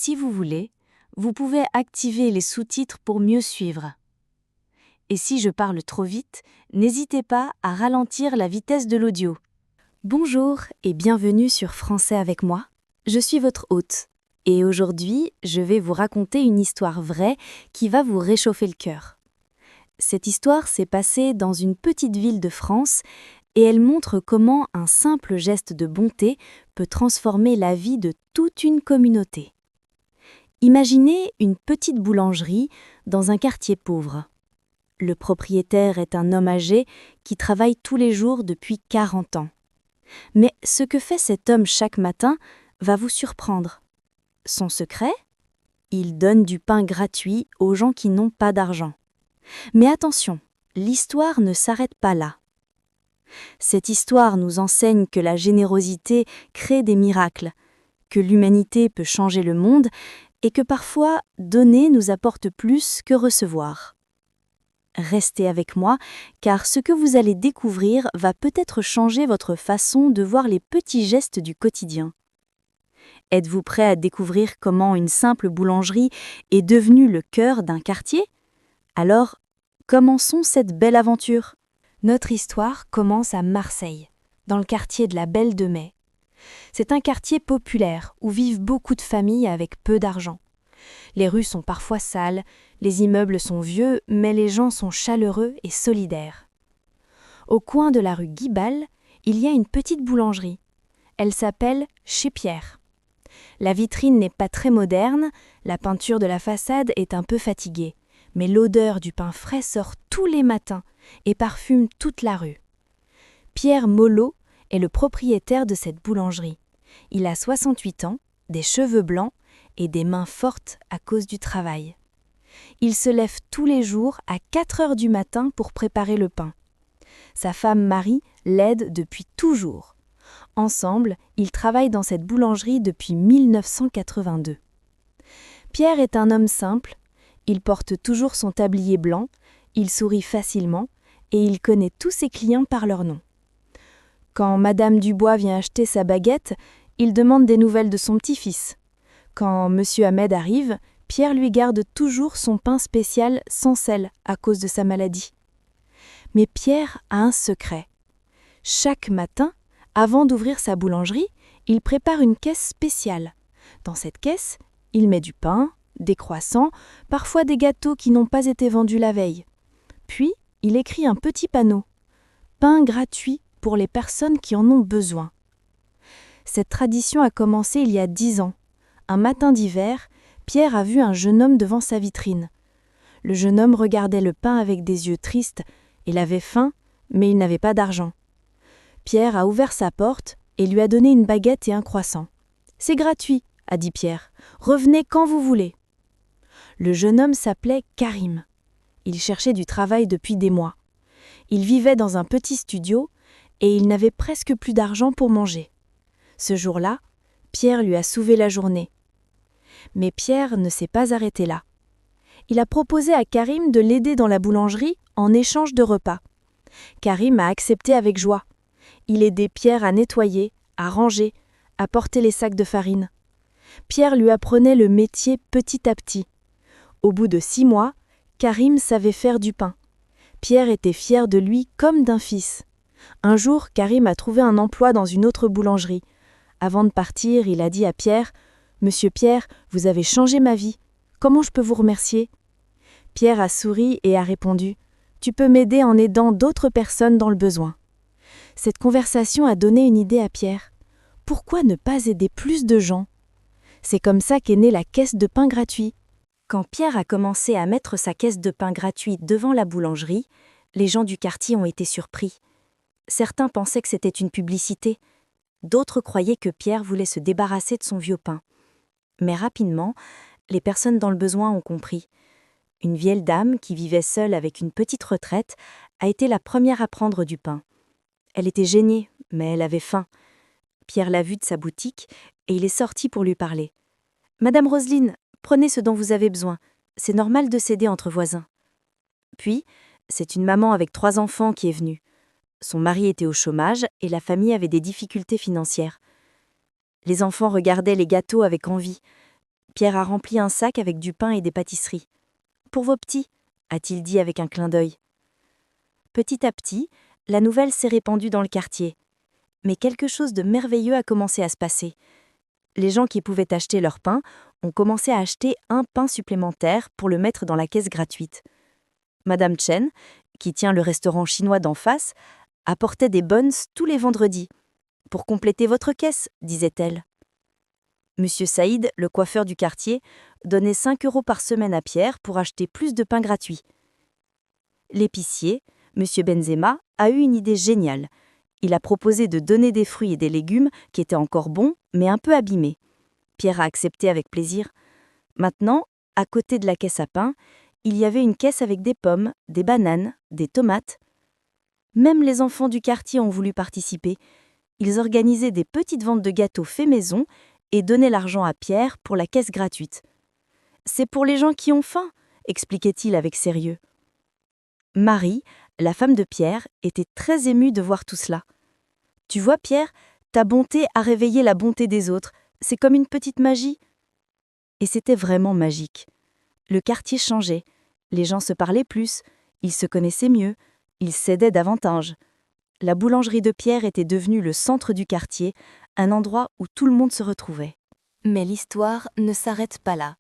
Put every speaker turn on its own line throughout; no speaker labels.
Si vous voulez, vous pouvez activer les sous-titres pour mieux suivre. Et si je parle trop vite, n'hésitez pas à ralentir la vitesse de l'audio. Bonjour et bienvenue sur Français avec moi. Je suis votre hôte. Et aujourd'hui, je vais vous raconter une histoire vraie qui va vous réchauffer le cœur. Cette histoire s'est passée dans une petite ville de France et elle montre comment un simple geste de bonté peut transformer la vie de toute une communauté. Imaginez une petite boulangerie dans un quartier pauvre. Le propriétaire est un homme âgé qui travaille tous les jours depuis 40 ans. Mais ce que fait cet homme chaque matin va vous surprendre. Son secret ? Il donne du pain gratuit aux gens qui n'ont pas d'argent. Mais attention, l'histoire ne s'arrête pas là. Cette histoire nous enseigne que la générosité crée des miracles, que l'humanité peut changer le monde et que parfois, donner nous apporte plus que recevoir. Restez avec moi, car ce que vous allez découvrir va peut-être changer votre façon de voir les petits gestes du quotidien. Êtes-vous prêt à découvrir comment une simple boulangerie est devenue le cœur d'un quartier ? Alors, commençons cette belle aventure. Notre histoire commence à Marseille, dans le quartier de la Belle de Mai. C'est un quartier populaire où vivent beaucoup de familles avec peu d'argent. Les rues sont parfois sales, les immeubles sont vieux, mais les gens sont chaleureux et solidaires. Au coin de la rue Guibal, il y a une petite boulangerie. Elle s'appelle Chez Pierre. La vitrine n'est pas très moderne, la peinture de la façade est un peu fatiguée, mais l'odeur du pain frais sort tous les matins et parfume toute la rue. Pierre Molot est le propriétaire de cette boulangerie. Il a 68 ans, des cheveux blancs et des mains fortes à cause du travail. Il se lève tous les jours à 4 heures du matin pour préparer le pain. Sa femme Marie l'aide depuis toujours. Ensemble, ils travaillent dans cette boulangerie depuis 1982. Pierre est un homme simple, il porte toujours son tablier blanc, il sourit facilement et il connaît tous ses clients par leur nom. Quand Madame Dubois vient acheter sa baguette, il demande des nouvelles de son petit-fils. Quand Monsieur Ahmed arrive, Pierre lui garde toujours son pain spécial sans sel à cause de sa maladie. Mais Pierre a un secret. Chaque matin, avant d'ouvrir sa boulangerie, il prépare une caisse spéciale. Dans cette caisse, il met du pain, des croissants, parfois des gâteaux qui n'ont pas été vendus la veille. Puis, il écrit un petit panneau. Pain gratuit pour les personnes qui en ont besoin. Cette tradition a commencé il y a 10 ans. Un matin d'hiver, Pierre a vu un jeune homme devant sa vitrine. Le jeune homme regardait le pain avec des yeux tristes. Il avait faim, mais il n'avait pas d'argent. Pierre a ouvert sa porte et lui a donné une baguette et un croissant. « C'est gratuit », a dit Pierre. « Revenez quand vous voulez. » Le jeune homme s'appelait Karim. Il cherchait du travail depuis des mois. Il vivait dans un petit studio et il n'avait presque plus d'argent pour manger. Ce jour-là, Pierre lui a sauvé la journée. Mais Pierre ne s'est pas arrêté là. Il a proposé à Karim de l'aider dans la boulangerie en échange de repas. Karim a accepté avec joie. Il aidait Pierre à nettoyer, à ranger, à porter les sacs de farine. Pierre lui apprenait le métier petit à petit. Au bout de 6 mois, Karim savait faire du pain. Pierre était fier de lui comme d'un fils. Un jour, Karim a trouvé un emploi dans une autre boulangerie. Avant de partir, il a dit à Pierre « Monsieur Pierre, vous avez changé ma vie. Comment je peux vous remercier ?» Pierre a souri et a répondu « Tu peux m'aider en aidant d'autres personnes dans le besoin. » Cette conversation a donné une idée à Pierre. Pourquoi ne pas aider plus de gens ? C'est comme ça qu'est née la caisse de pain gratuit. Quand Pierre a commencé à mettre sa caisse de pain gratuit devant la boulangerie, les gens du quartier ont été surpris. Certains pensaient que c'était une publicité. D'autres croyaient que Pierre voulait se débarrasser de son vieux pain. Mais rapidement, les personnes dans le besoin ont compris. Une vieille dame qui vivait seule avec une petite retraite a été la première à prendre du pain. Elle était gênée, mais elle avait faim. Pierre l'a vue de sa boutique et il est sorti pour lui parler. « Madame Roselyne, prenez ce dont vous avez besoin. C'est normal de s'aider entre voisins. » Puis, c'est une maman avec 3 enfants qui est venue. Son mari était au chômage et la famille avait des difficultés financières. Les enfants regardaient les gâteaux avec envie. Pierre a rempli un sac avec du pain et des pâtisseries. « Pour vos petits », a-t-il dit avec un clin d'œil. Petit à petit, la nouvelle s'est répandue dans le quartier. Mais quelque chose de merveilleux a commencé à se passer. Les gens qui pouvaient acheter leur pain ont commencé à acheter un pain supplémentaire pour le mettre dans la caisse gratuite. Madame Chen, qui tient le restaurant chinois d'en face, apportait des buns tous les vendredis. « Pour compléter votre caisse », disait-elle. Monsieur Saïd, le coiffeur du quartier, donnait 5 € par semaine à Pierre pour acheter plus de pain gratuit. L'épicier, Monsieur Benzema, a eu une idée géniale. Il a proposé de donner des fruits et des légumes qui étaient encore bons, mais un peu abîmés. Pierre a accepté avec plaisir. Maintenant, à côté de la caisse à pain, il y avait une caisse avec des pommes, des bananes, des tomates. Même les enfants du quartier ont voulu participer. Ils organisaient des petites ventes de gâteaux faits maison et donnaient l'argent à Pierre pour la caisse gratuite. « C'est pour les gens qui ont faim », expliquait-il avec sérieux. Marie, la femme de Pierre, était très émue de voir tout cela. « Tu vois, Pierre, ta bonté a réveillé la bonté des autres. C'est comme une petite magie. » Et c'était vraiment magique. Le quartier changeait. Les gens se parlaient plus, ils se connaissaient mieux, ils s'aidaient davantage. La boulangerie de Pierre était devenue le centre du quartier, un endroit où tout le monde se retrouvait. Mais l'histoire ne s'arrête pas là.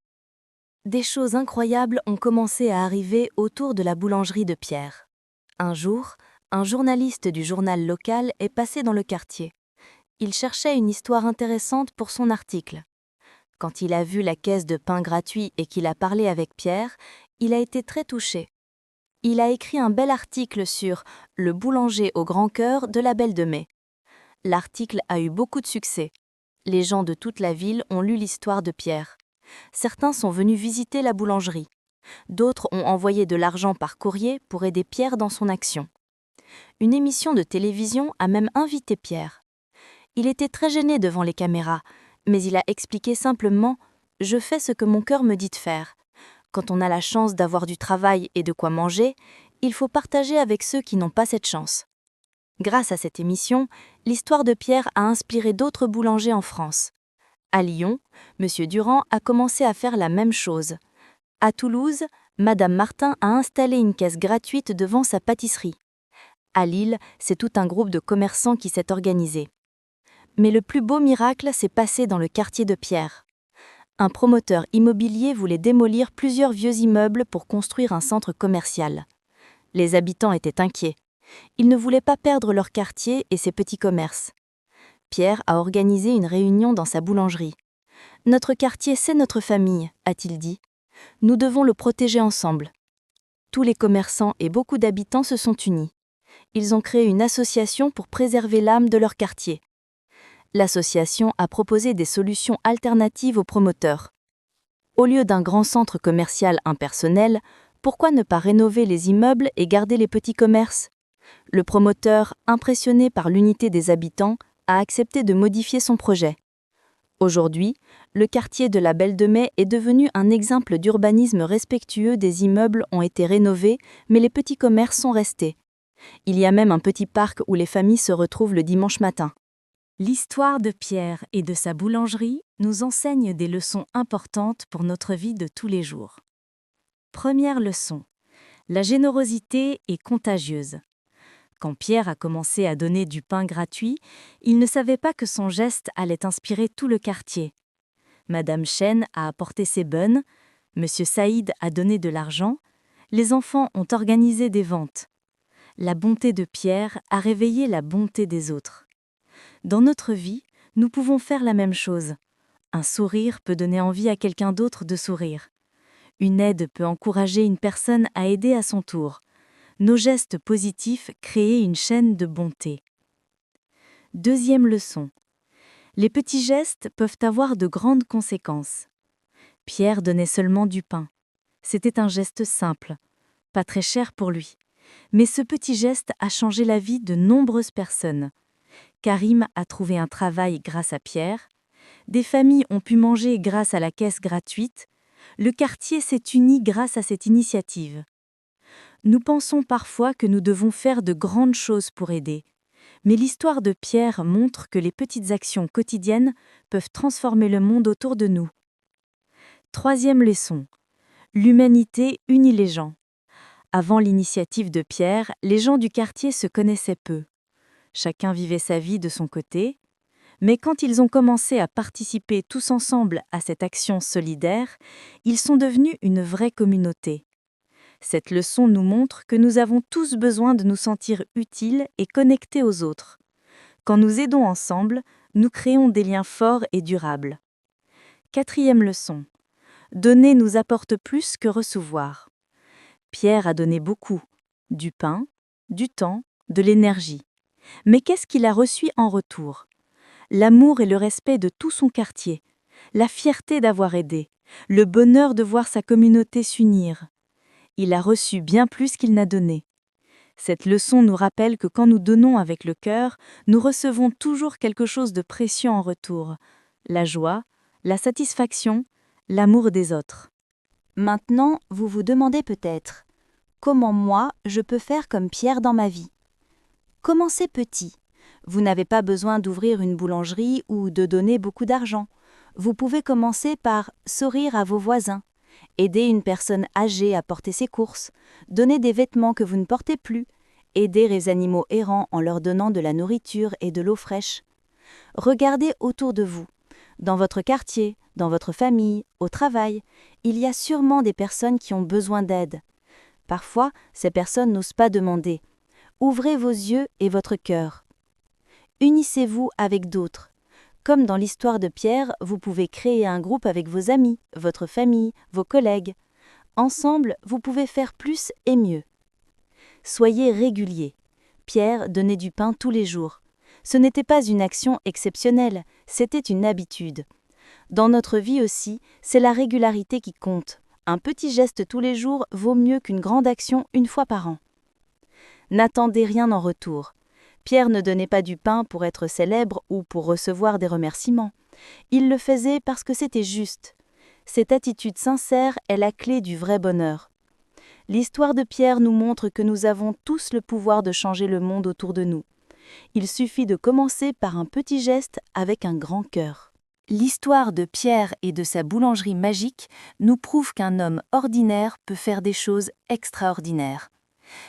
Des choses incroyables ont commencé à arriver autour de la boulangerie de Pierre. Un jour, un journaliste du journal local est passé dans le quartier. Il cherchait une histoire intéressante pour son article. Quand il a vu la caisse de pain gratuit et qu'il a parlé avec Pierre, il a été très touché. Il a écrit un bel article sur « Le boulanger au grand cœur de la Belle de Mai ». L'article a eu beaucoup de succès. Les gens de toute la ville ont lu l'histoire de Pierre. Certains sont venus visiter la boulangerie. D'autres ont envoyé de l'argent par courrier pour aider Pierre dans son action. Une émission de télévision a même invité Pierre. Il était très gêné devant les caméras, mais il a expliqué simplement « Je fais ce que mon cœur me dit de faire. Quand on a la chance d'avoir du travail et de quoi manger, il faut partager avec ceux qui n'ont pas cette chance. » Grâce à cette émission, l'histoire de Pierre a inspiré d'autres boulangers en France. À Lyon, M. Durand a commencé à faire la même chose. À Toulouse, Madame Martin a installé une caisse gratuite devant sa pâtisserie. À Lille, c'est tout un groupe de commerçants qui s'est organisé. Mais le plus beau miracle s'est passé dans le quartier de Pierre. Un promoteur immobilier voulait démolir plusieurs vieux immeubles pour construire un centre commercial. Les habitants étaient inquiets. Ils ne voulaient pas perdre leur quartier et ses petits commerces. Pierre a organisé une réunion dans sa boulangerie. « Notre quartier, c'est notre famille », a-t-il dit. « Nous devons le protéger ensemble. » Tous les commerçants et beaucoup d'habitants se sont unis. Ils ont créé une association pour préserver l'âme de leur quartier. L'association a proposé des solutions alternatives aux promoteurs. Au lieu d'un grand centre commercial impersonnel, pourquoi ne pas rénover les immeubles et garder les petits commerces ? Le promoteur, impressionné par l'unité des habitants, a accepté de modifier son projet. Aujourd'hui, le quartier de la Belle de Mai est devenu un exemple d'urbanisme respectueux. Des immeubles ont été rénovés, mais les petits commerces sont restés. Il y a même un petit parc où les familles se retrouvent le dimanche matin. L'histoire de Pierre et de sa boulangerie nous enseigne des leçons importantes pour notre vie de tous les jours. Première leçon. La générosité est contagieuse. Quand Pierre a commencé à donner du pain gratuit, il ne savait pas que son geste allait inspirer tout le quartier. Madame Chen a apporté ses buns, Monsieur Saïd a donné de l'argent, les enfants ont organisé des ventes. La bonté de Pierre a réveillé la bonté des autres. Dans notre vie, nous pouvons faire la même chose. Un sourire peut donner envie à quelqu'un d'autre de sourire. Une aide peut encourager une personne à aider à son tour. Nos gestes positifs créent une chaîne de bonté. Deuxième leçon. Les petits gestes peuvent avoir de grandes conséquences. Pierre donnait seulement du pain. C'était un geste simple, pas très cher pour lui. Mais ce petit geste a changé la vie de nombreuses personnes. Karim a trouvé un travail grâce à Pierre. Des familles ont pu manger grâce à la caisse gratuite. Le quartier s'est uni grâce à cette initiative. Nous pensons parfois que nous devons faire de grandes choses pour aider. Mais l'histoire de Pierre montre que les petites actions quotidiennes peuvent transformer le monde autour de nous. Troisième leçon. L'humanité unit les gens. Avant l'initiative de Pierre, les gens du quartier se connaissaient peu. Chacun vivait sa vie de son côté, mais quand ils ont commencé à participer tous ensemble à cette action solidaire, ils sont devenus une vraie communauté. Cette leçon nous montre que nous avons tous besoin de nous sentir utiles et connectés aux autres. Quand nous aidons ensemble, nous créons des liens forts et durables. Quatrième leçon. Donner nous apporte plus que recevoir. Pierre a donné beaucoup, du pain, du temps, de l'énergie. Mais qu'est-ce qu'il a reçu en retour? L'amour et le respect de tout son quartier, la fierté d'avoir aidé, le bonheur de voir sa communauté s'unir. Il a reçu bien plus qu'il n'a donné. Cette leçon nous rappelle que quand nous donnons avec le cœur, nous recevons toujours quelque chose de précieux en retour, la joie, la satisfaction, l'amour des autres.
Maintenant, vous vous demandez peut-être, comment moi, je peux faire comme Pierre dans ma vie? Commencez petit. Vous n'avez pas besoin d'ouvrir une boulangerie ou de donner beaucoup d'argent. Vous pouvez commencer par sourire à vos voisins, aider une personne âgée à porter ses courses, donner des vêtements que vous ne portez plus, aider les animaux errants en leur donnant de la nourriture et de l'eau fraîche. Regardez autour de vous. Dans votre quartier, dans votre famille, au travail, il y a sûrement des personnes qui ont besoin d'aide. Parfois, ces personnes n'osent pas demander. Ouvrez vos yeux et votre cœur. Unissez-vous avec d'autres. Comme dans l'histoire de Pierre, vous pouvez créer un groupe avec vos amis, votre famille, vos collègues. Ensemble, vous pouvez faire plus et mieux. Soyez réguliers. Pierre donnait du pain tous les jours. Ce n'était pas une action exceptionnelle, c'était une habitude. Dans notre vie aussi, c'est la régularité qui compte. Un petit geste tous les jours vaut mieux qu'une grande action une fois par an. N'attendez rien en retour. Pierre ne donnait pas du pain pour être célèbre ou pour recevoir des remerciements. Il le faisait parce que c'était juste. Cette attitude sincère est la clé du vrai bonheur. L'histoire de Pierre nous montre que nous avons tous le pouvoir de changer le monde autour de nous. Il suffit de commencer par un petit geste avec un grand cœur. L'histoire de Pierre et de sa boulangerie magique nous prouve qu'un homme ordinaire peut faire des choses extraordinaires.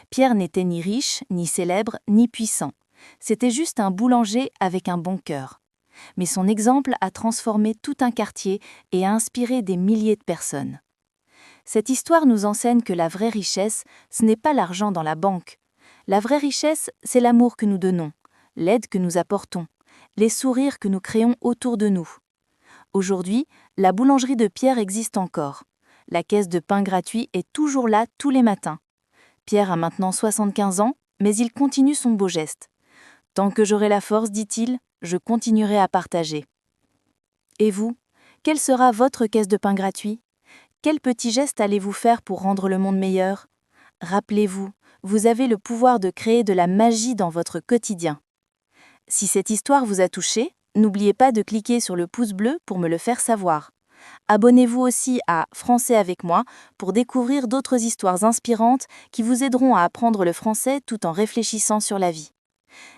Pierre n'était ni riche, ni célèbre, ni puissant. C'était juste un boulanger avec un bon cœur. Mais son exemple a transformé tout un quartier et a inspiré des milliers de personnes. Cette histoire nous enseigne que la vraie richesse, ce n'est pas l'argent dans la banque. La vraie richesse, c'est l'amour que nous donnons, l'aide que nous apportons, les sourires que nous créons autour de nous. Aujourd'hui, la boulangerie de Pierre existe encore. La caisse de pain gratuit est toujours là tous les matins. Pierre a maintenant 75 ans, mais il continue son beau geste. Tant que j'aurai la force, dit-il, je continuerai à partager. Et vous, quelle sera votre caisse de pain gratuit? Quel petit geste allez-vous faire pour rendre le monde meilleur? Rappelez-vous, vous avez le pouvoir de créer de la magie dans votre quotidien. Si cette histoire vous a touché, n'oubliez pas de cliquer sur le pouce bleu pour me le faire savoir. Abonnez-vous aussi à Français avec moi pour découvrir d'autres histoires inspirantes qui vous aideront à apprendre le français tout en réfléchissant sur la vie.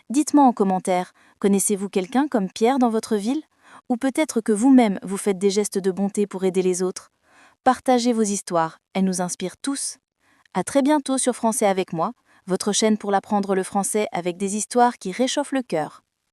Dites-moi en commentaire, connaissez-vous quelqu'un comme Pierre dans votre ville? Ou peut-être que vous-même vous faites des gestes de bonté pour aider les autres? Partagez vos histoires, elles nous inspirent tous. À très bientôt sur Français avec moi, votre chaîne pour l'apprendre le français avec des histoires qui réchauffent le cœur.